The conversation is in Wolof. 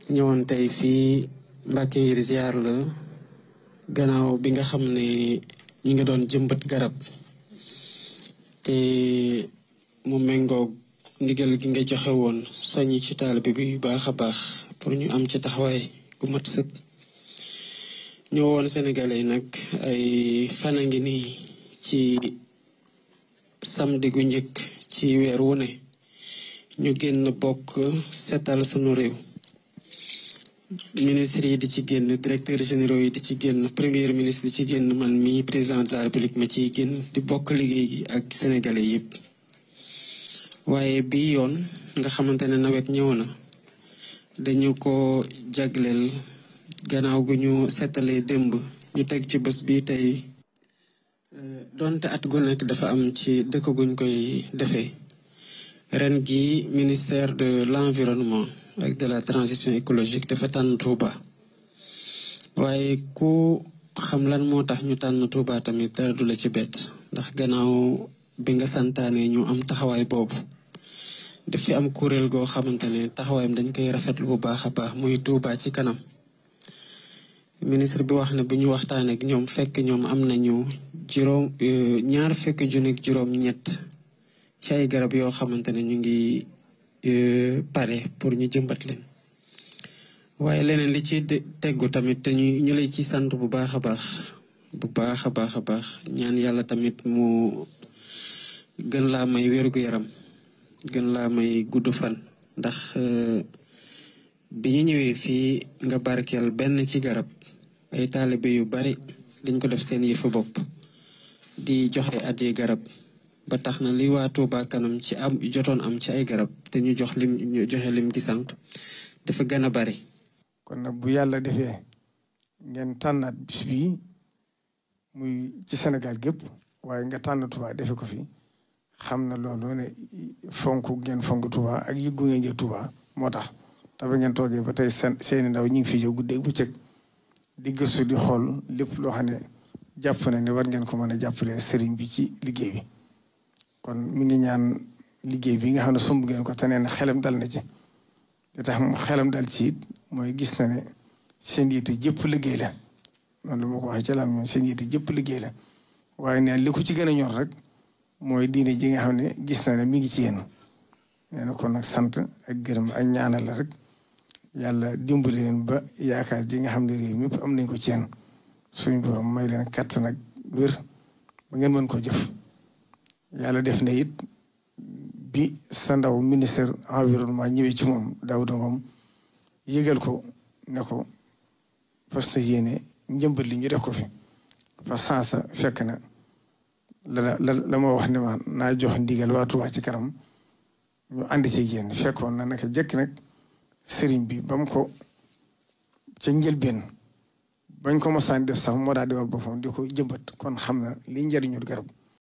ñëwoon tey fii Mbàkke ngir ziar la gannaaw bi nga xam ne ñi nga doon jëmbat garab te mu méngoog ndigal gi nga joxe woon soññi ci taalibe bi bu baax a baax pour ñu am ci taxawaay gu mat sëkk. ñëwoon Sénégalais yi nag ay fan a ngi nii ci samedi gu njëkk ci weer wu ne ñu génn bokk setal sunu réew. ministre yi di ci génn directeur généraux yi di ci génn premier ministre di ci génn man mii président de la république ma ciy génn di bokk liggéey gi ak sénégalais yëpp. waaye bii yoon nga xamante ne nawet ñëw na dañu ko jagleel gannaaw gu ñu seetalee démb ñu teg ci bés bi tey donte at gu nekk dafa am ci dëkk guñ koy defee ren gi ministère de l'environnement ak de la transition écologique dafa tànn Touba. waaye ku xam lan moo tax ñu tànn Touba tamit dara du la ci bett ndax gannaaw bi nga santaane ñu am taxawaay boobu daf fi am kuréel goo xamante ne taxawaayam dañ koy rafetlu bu baax a baax muy Touba ci kanam. ministre bi wax ne bu ñu waxtaanee ak ñoom fekk ñoom am nañu ñaar fekk junni juróom ñett ci ay garab yoo xamante ne ñu ngi pare pour ñu jëmbat leen. waaye leneen li ci teggu tamit te ñu lay ci sant bu baax a baax ñaan yàlla tamit mu gën laa may wérgu yaram gën laa may gudd fan ndax bi ñu ñëwee fii nga barkeel benn ci garab ay taalibe yu bari dañ ko def seen yëfu bopp di joxe at yi garab ba tax na li waa Touba kanam ci am jotoon am ci ay garab te ñu joxe lim gi sànq dafa gën a bari. kon nag bu yàlla defee ngeen tànnaat bis bii muy ci Sénégal gépp waaye nga tànn Touba defe ko fi xam na loolu ne ngeen fonk Touba ak yëggu ngeen jël Touba moo tax te ba ngeen toogee ba tey seeni ndaw ñu ngi fi jóg guddeeg bëccëg di gëstu di xool lépp loo xam ne jàpp na ne war ngeen ko mën a jàppale sëriñ bi ci liggéey bi. kon mi ngi ñaan liggéey bi nga xam ne sumb ngeen ko te neen xelam dal na ci li tax mu xelam dal ci it mooy gis na ne seen yitte jëpp liggéey la noonu lu ma ko waxee ci laam ñoom seen yitte jëpp liggéey la waaye neen li ko ci gën a ñor rek mooy diine ji nga xam ne gis na ne mi ngi ci yéen nee na kon nag sant ak gërëm ak ñaanal la rek yàlla dimbali leen ba yaakaar ji nga xam ne réew mépp am nañ ko ci yéen suñu borom may leen kàttan ak wér ba ngeen mën ko jëf. yàlla def na it bi sa ndaw ministère environnement ñëwee ci moom Daouda Ngom yëgal ko ne ko fas na yéene njëmbat li ñu def ko fi fa sansa fekk na la ma wax ne ma naa jox ndigal waa Touba ci kanam ñu ànd ci yéen fekkoon na naka jëkk nag sëriñ bi ba mu ko ca njëlbeen bañ ko mosaan def sax moo daa demal boppam di ko jëmbat kon xam na li njëriñul garab